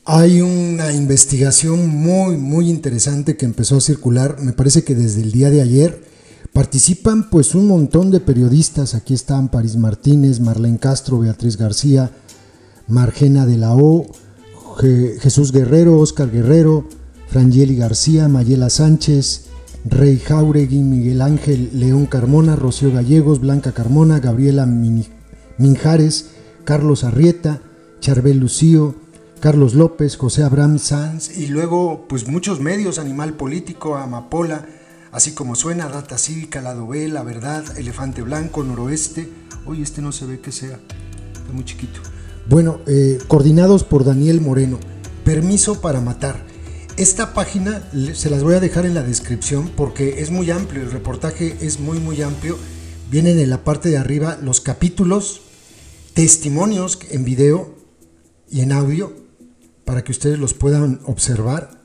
Hay una investigación muy interesante que empezó a circular, me parece que desde el día de ayer. Participan pues un montón de periodistas. Aquí están París Martínez, Marlene Castro, Beatriz García, Margena de la O, Jesús Guerrero, Oscar Guerrero, Frangeli García, Mayela Sánchez, Rey Jauregui, Miguel Ángel León Carmona, Rocío Gallegos, Blanca Carmona, Gabriela Minjares, Carlos Arrieta, Charbel Lucío, Carlos López, José Abraham Sanz, y luego pues muchos medios: Animal Político, Amapola, Así Como Suena, Data Cívica, Lado B, La Verdad, Elefante Blanco, Noroeste. Oye, este no se ve que sea, está muy chiquito. Bueno, coordinados por Daniel Moreno. Permiso para Matar. Esta página se las voy a dejar en la descripción porque es muy amplio, el reportaje es muy amplio. Vienen en la parte de arriba los capítulos, testimonios en video y en audio para que ustedes los puedan observar.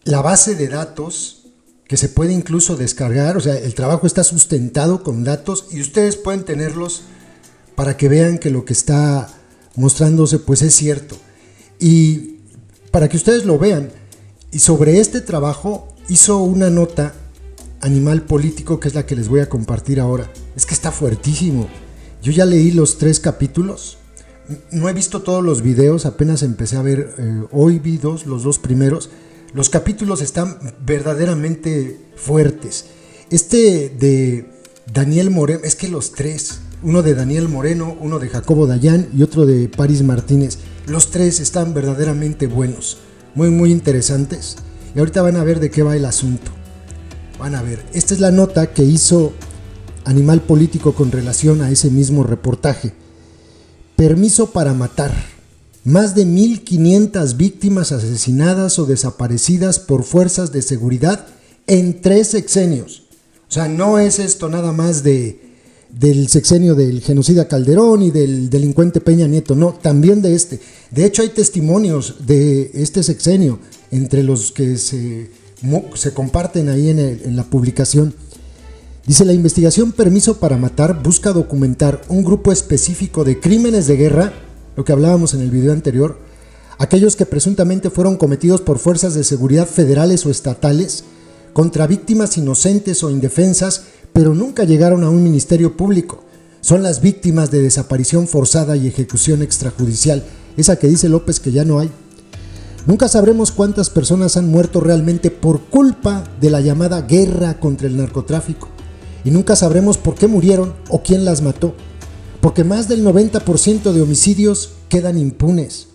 La base de datos que se puede incluso descargar, o sea, el trabajo está sustentado con datos y ustedes pueden tenerlos para que vean que lo que está mostrándose pues es cierto. Y para que ustedes lo vean, y sobre este trabajo hizo una nota Animal Político, que es la que les voy a compartir ahora. Es que está fuertísimo. Yo ya leí los 3 capítulos, no he visto todos los videos, apenas empecé a ver, hoy vi los 2 primeros. Los capítulos están verdaderamente fuertes. Este de Daniel Moreno, es que los 3, uno de Daniel Moreno, uno de Jacobo Dayan y otro de París Martínez, los 3 están verdaderamente buenos, muy interesantes. Y ahorita van a ver de qué va el asunto. Van a ver, esta es la nota que hizo Animal Político con relación a ese mismo reportaje. Permiso para Matar. Más de 1,500 víctimas asesinadas o desaparecidas por fuerzas de seguridad en 3 sexenios. O sea, no es esto nada más del sexenio del genocida Calderón y del delincuente Peña Nieto, no, también de este. De hecho, hay testimonios de este sexenio entre los que se comparten ahí en la publicación. Dice: la investigación Permiso para Matar busca documentar un grupo específico de crímenes de guerra, lo que hablábamos en el video anterior, aquellos que presuntamente fueron cometidos por fuerzas de seguridad federales o estatales contra víctimas inocentes o indefensas, pero nunca llegaron a un ministerio público. Son las víctimas de desaparición forzada y ejecución extrajudicial, esa que dice López que ya no hay. Nunca sabremos cuántas personas han muerto realmente por culpa de la llamada guerra contra el narcotráfico, y nunca sabremos por qué murieron o quién las mató, porque más del 90% de homicidios quedan impunes.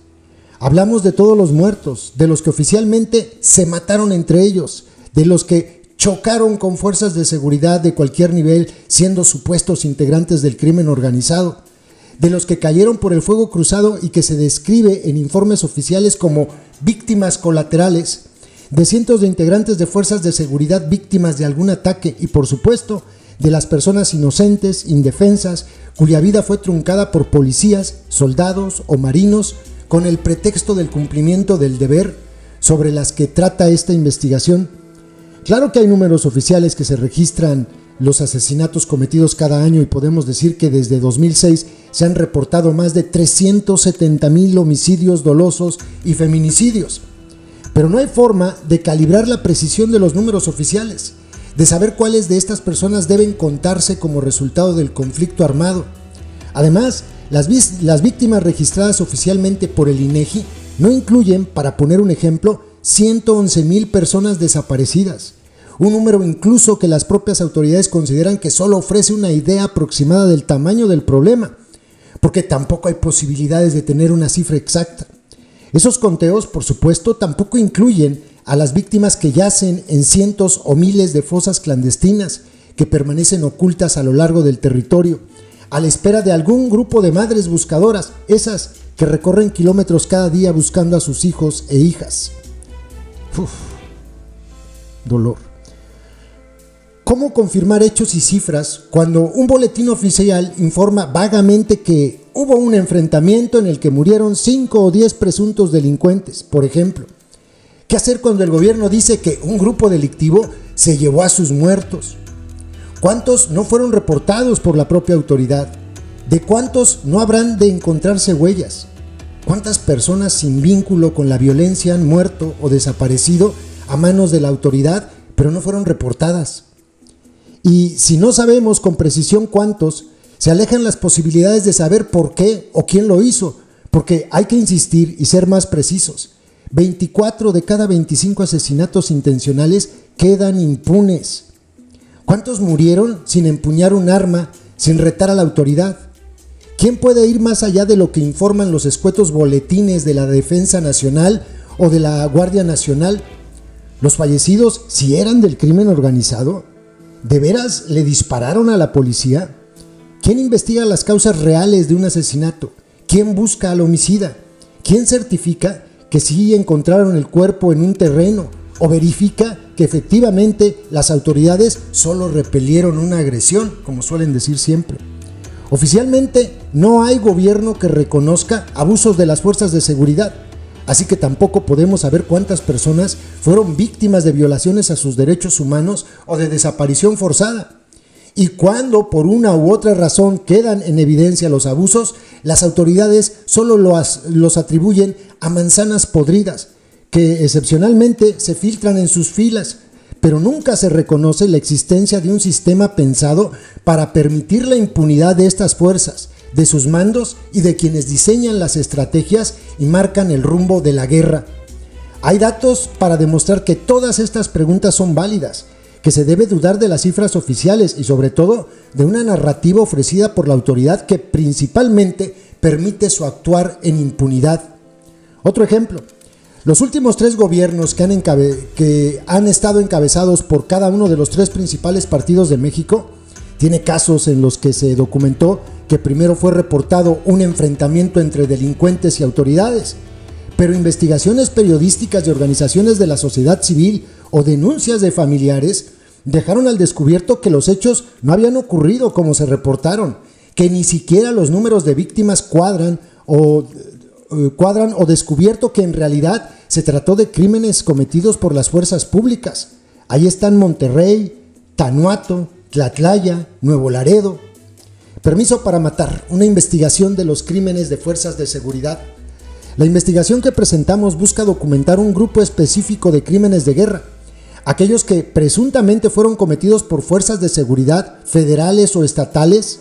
Hablamos de todos los muertos, de los que oficialmente se mataron entre ellos, de los que chocaron con fuerzas de seguridad de cualquier nivel siendo supuestos integrantes del crimen organizado, de los que cayeron por el fuego cruzado y que se describe en informes oficiales como víctimas colaterales, de cientos de integrantes de fuerzas de seguridad víctimas de algún ataque y, por supuesto, de las personas inocentes, indefensas, cuya vida fue truncada por policías, soldados o marinos con el pretexto del cumplimiento del deber, sobre las que trata esta investigación. Claro que hay números oficiales que se registran los asesinatos cometidos cada año y podemos decir que desde 2006 se han reportado más de 370,000 homicidios dolosos y feminicidios. Pero no hay forma de calibrar la precisión de los números oficiales, de saber cuáles de estas personas deben contarse como resultado del conflicto armado. Además, las víctimas registradas oficialmente por el INEGI no incluyen, para poner un ejemplo, 111,000 personas desaparecidas, un número incluso que las propias autoridades consideran que solo ofrece una idea aproximada del tamaño del problema, porque tampoco hay posibilidades de tener una cifra exacta. Esos conteos, por supuesto, tampoco incluyen a las víctimas que yacen en cientos o miles de fosas clandestinas que permanecen ocultas a lo largo del territorio, a la espera de algún grupo de madres buscadoras, esas que recorren kilómetros cada día buscando a sus hijos e hijas. Dolor. ¿Cómo confirmar hechos y cifras cuando un boletín oficial informa vagamente que hubo un enfrentamiento en el que murieron 5 o 10 presuntos delincuentes, por ejemplo? ¿Qué hacer cuando el gobierno dice que un grupo delictivo se llevó a sus muertos? ¿Cuántos no fueron reportados por la propia autoridad? ¿De cuántos no habrán de encontrarse huellas? ¿Cuántas personas sin vínculo con la violencia han muerto o desaparecido a manos de la autoridad, pero no fueron reportadas? Y si no sabemos con precisión cuántos, se alejan las posibilidades de saber por qué o quién lo hizo, porque hay que insistir y ser más precisos. 24 de cada 25 asesinatos intencionales quedan impunes. ¿Cuántos murieron sin empuñar un arma, sin retar a la autoridad? ¿Quién puede ir más allá de lo que informan los escuetos boletines de la Defensa Nacional o de la Guardia Nacional? ¿Los fallecidos si eran del crimen organizado? ¿De veras le dispararon a la policía? ¿Quién investiga las causas reales de un asesinato? ¿Quién busca al homicida? ¿Quién certifica que sí encontraron el cuerpo en un terreno o verifica que efectivamente las autoridades solo repelieron una agresión, como suelen decir siempre? Oficialmente no hay gobierno que reconozca abusos de las fuerzas de seguridad, así que tampoco podemos saber cuántas personas fueron víctimas de violaciones a sus derechos humanos o de desaparición forzada. Y cuando por una u otra razón quedan en evidencia los abusos, las autoridades solo los atribuyen a manzanas podridas, que excepcionalmente se filtran en sus filas, pero nunca se reconoce la existencia de un sistema pensado para permitir la impunidad de estas fuerzas, de sus mandos y de quienes diseñan las estrategias y marcan el rumbo de la guerra. Hay datos para demostrar que todas estas preguntas son válidas, que se debe dudar de las cifras oficiales y sobre todo de una narrativa ofrecida por la autoridad que principalmente permite su actuar en impunidad. Otro ejemplo. Los últimos 3 gobiernos que han estado encabezados por cada uno de los 3 principales partidos de México, tiene casos en los que se documentó que primero fue reportado un enfrentamiento entre delincuentes y autoridades, pero investigaciones periodísticas de organizaciones de la sociedad civil o denuncias de familiares dejaron al descubierto que los hechos no habían ocurrido como se reportaron, que ni siquiera los números de víctimas cuadran o descubierto que en realidad se trató de crímenes cometidos por las fuerzas públicas. Ahí están Monterrey, Tanuato, Tlatlaya, Nuevo Laredo. Permiso para matar, una investigación de los crímenes de fuerzas de seguridad. La investigación que presentamos busca documentar un grupo específico de crímenes de guerra, aquellos que presuntamente fueron cometidos por fuerzas de seguridad federales o estatales,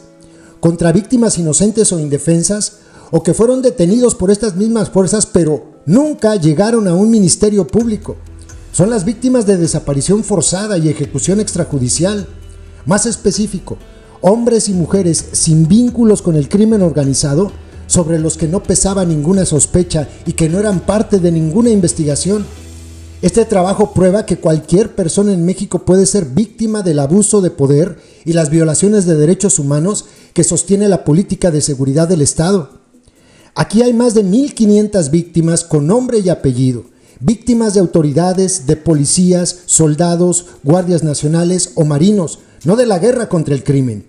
contra víctimas inocentes o indefensas, o que fueron detenidos por estas mismas fuerzas, pero nunca llegaron a un ministerio público. Son las víctimas de desaparición forzada y ejecución extrajudicial. Más específico, hombres y mujeres sin vínculos con el crimen organizado, sobre los que no pesaba ninguna sospecha y que no eran parte de ninguna investigación. Este trabajo prueba que cualquier persona en México puede ser víctima del abuso de poder y las violaciones de derechos humanos que sostiene la política de seguridad del Estado. Aquí hay más de 1,500 víctimas con nombre y apellido, víctimas de autoridades, de policías, soldados, guardias nacionales o marinos, no de la guerra contra el crimen.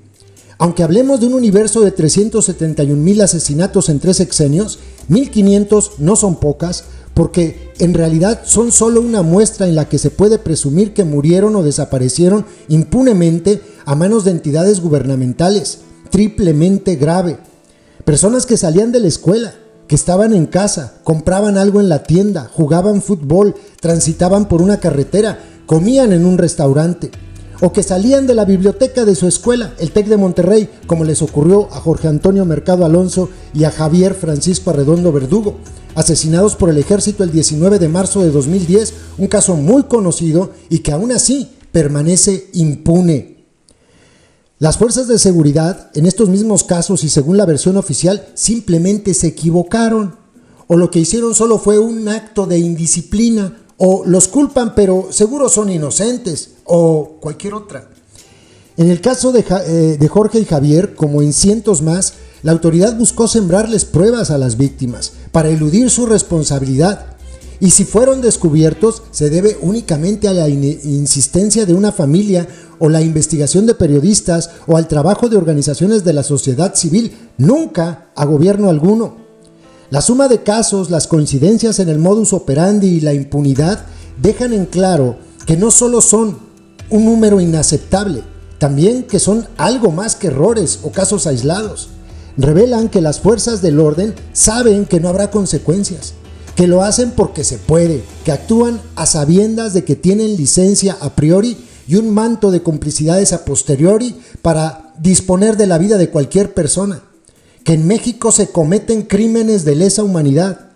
Aunque hablemos de un universo de 371,000 asesinatos en 3 sexenios, 1,500 no son pocas, porque en realidad son solo una muestra en la que se puede presumir que murieron o desaparecieron impunemente a manos de entidades gubernamentales, triplemente grave. Personas que salían de la escuela, que estaban en casa, compraban algo en la tienda, jugaban fútbol, transitaban por una carretera, comían en un restaurante, o que salían de la biblioteca de su escuela, el TEC de Monterrey, como les ocurrió a Jorge Antonio Mercado Alonso y a Javier Francisco Arredondo Verdugo, asesinados por el ejército el 19 de marzo de 2010, un caso muy conocido y que aún así permanece impune. Las fuerzas de seguridad, en estos mismos casos y según la versión oficial, simplemente se equivocaron, o lo que hicieron solo fue un acto de indisciplina, o los culpan pero seguro son inocentes, o cualquier otra. En el caso de Jorge y Javier, como en cientos más, la autoridad buscó sembrarles pruebas a las víctimas para eludir su responsabilidad. Y si fueron descubiertos, se debe únicamente a la insistencia de una familia o la investigación de periodistas o al trabajo de organizaciones de la sociedad civil, nunca a gobierno alguno. La suma de casos, las coincidencias en el modus operandi y la impunidad dejan en claro que no solo son un número inaceptable, también que son algo más que errores o casos aislados. revelan que las fuerzas del orden saben que no habrá consecuencias, que lo hacen porque se puede, que actúan a sabiendas de que tienen licencia a priori y un manto de complicidades a posteriori para disponer de la vida de cualquier persona, que en México se cometen crímenes de lesa humanidad.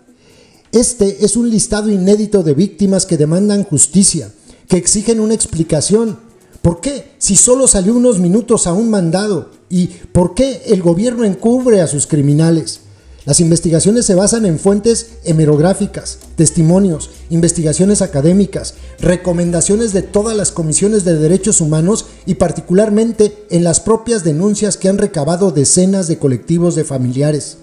Este es un listado inédito de víctimas que demandan justicia, que exigen una explicación. ¿Por qué? Si solo salió unos minutos a un mandado. ¿Y por qué el gobierno encubre a sus criminales? Las investigaciones se basan en fuentes hemerográficas, testimonios, investigaciones académicas, recomendaciones de todas las comisiones de derechos humanos y particularmente en las propias denuncias que han recabado decenas de colectivos de familiares.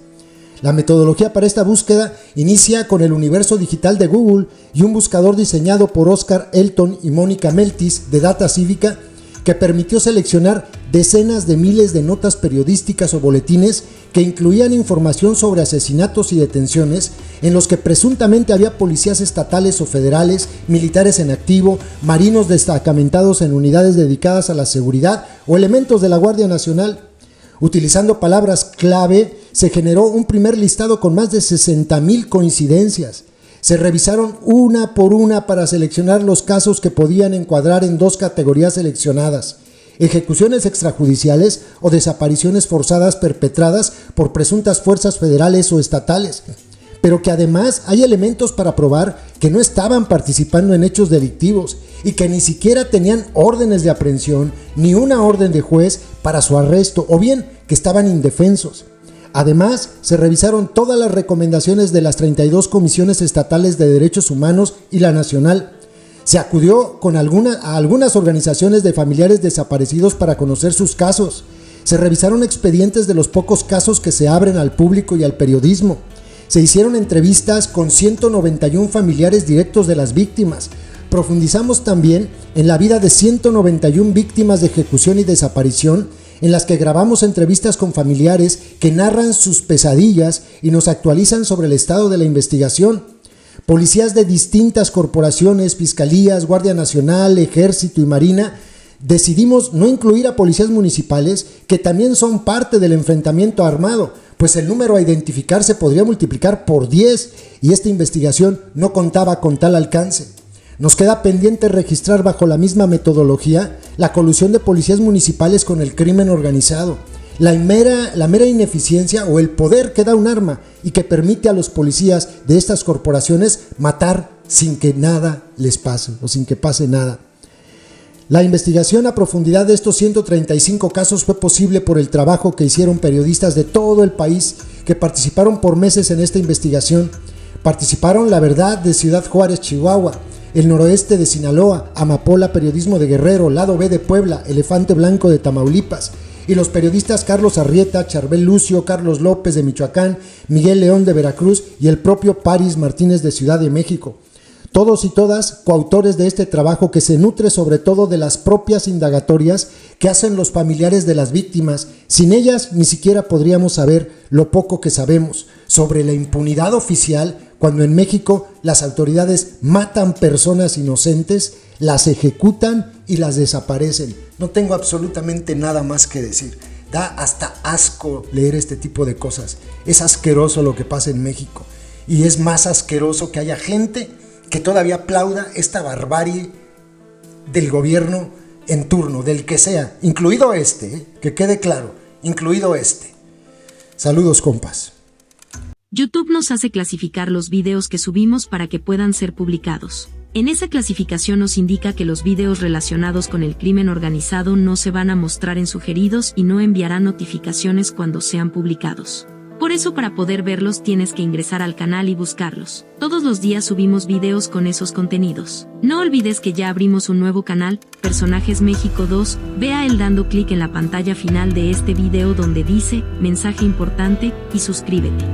La metodología para esta búsqueda inicia con el universo digital de Google y un buscador diseñado por Oscar Elton y Mónica Meltis de Data Cívica que permitió seleccionar decenas de miles de notas periodísticas o boletines que incluían información sobre asesinatos y detenciones en los que presuntamente había policías estatales o federales, militares en activo, marinos destacamentados en unidades dedicadas a la seguridad o elementos de la Guardia Nacional. Utilizando palabras clave, se generó un primer listado con más de 60,000 coincidencias. Se revisaron una por una para seleccionar los casos que podían encuadrar en dos categorías seleccionadas: ejecuciones extrajudiciales o desapariciones forzadas perpetradas por presuntas fuerzas federales o estatales, pero que además hay elementos para probar que no estaban participando en hechos delictivos y que ni siquiera tenían órdenes de aprehensión ni una orden de juez para su arresto, o bien que estaban indefensos. Además, se revisaron todas las recomendaciones de las 32 comisiones estatales de derechos humanos y la nacional. Se acudió a algunas organizaciones de familiares desaparecidos para conocer sus casos. Se revisaron expedientes de los pocos casos que se abren al público y al periodismo. Se hicieron entrevistas con 191 familiares directos de las víctimas. Profundizamos también en la vida de 191 víctimas de ejecución y desaparición, en las que grabamos entrevistas con familiares que narran sus pesadillas y nos actualizan sobre el estado de la investigación. Policías de distintas corporaciones, fiscalías, Guardia Nacional, Ejército y Marina, decidimos no incluir a policías municipales, que también son parte del enfrentamiento armado, pues el número a identificar se podría multiplicar por 10 y esta investigación no contaba con tal alcance. Nos queda pendiente registrar bajo la misma metodología la colusión de policías municipales con el crimen organizado, la mera ineficiencia o el poder que da un arma y que permite a los policías de estas corporaciones matar sin que nada les pase o sin que pase nada. La investigación a profundidad de estos 135 casos fue posible por el trabajo que hicieron periodistas de todo el país que participaron por meses en esta investigación. Participaron La Verdad de Ciudad Juárez, Chihuahua, El Noroeste de Sinaloa, Amapola Periodismo de Guerrero, Lado B de Puebla, Elefante Blanco de Tamaulipas, y los periodistas Carlos Arrieta, Charbel Lucio, Carlos López de Michoacán, Miguel León de Veracruz y el propio Paris Martínez de Ciudad de México. Todos y todas coautores de este trabajo que se nutre sobre todo de las propias indagatorias que hacen los familiares de las víctimas. Sin ellas ni siquiera podríamos saber lo poco que sabemos sobre la impunidad oficial cuando en México las autoridades matan personas inocentes, las ejecutan y las desaparecen. No tengo absolutamente nada más que decir. Da hasta asco leer este tipo de cosas. Es asqueroso lo que pasa en México. Y es más asqueroso que haya gente que todavía aplauda esta barbarie del gobierno en turno, del que sea, incluido que quede claro, incluido este. Saludos, compas. YouTube nos hace clasificar los videos que subimos para que puedan ser publicados. En esa clasificación nos indica que los videos relacionados con el crimen organizado no se van a mostrar en sugeridos y no enviará notificaciones cuando sean publicados. Por eso, para poder verlos tienes que ingresar al canal y buscarlos. Todos los días subimos videos con esos contenidos. No olvides que ya abrimos un nuevo canal, Personajes México 2, ve a él dando clic en la pantalla final de este video donde dice, mensaje importante, y suscríbete.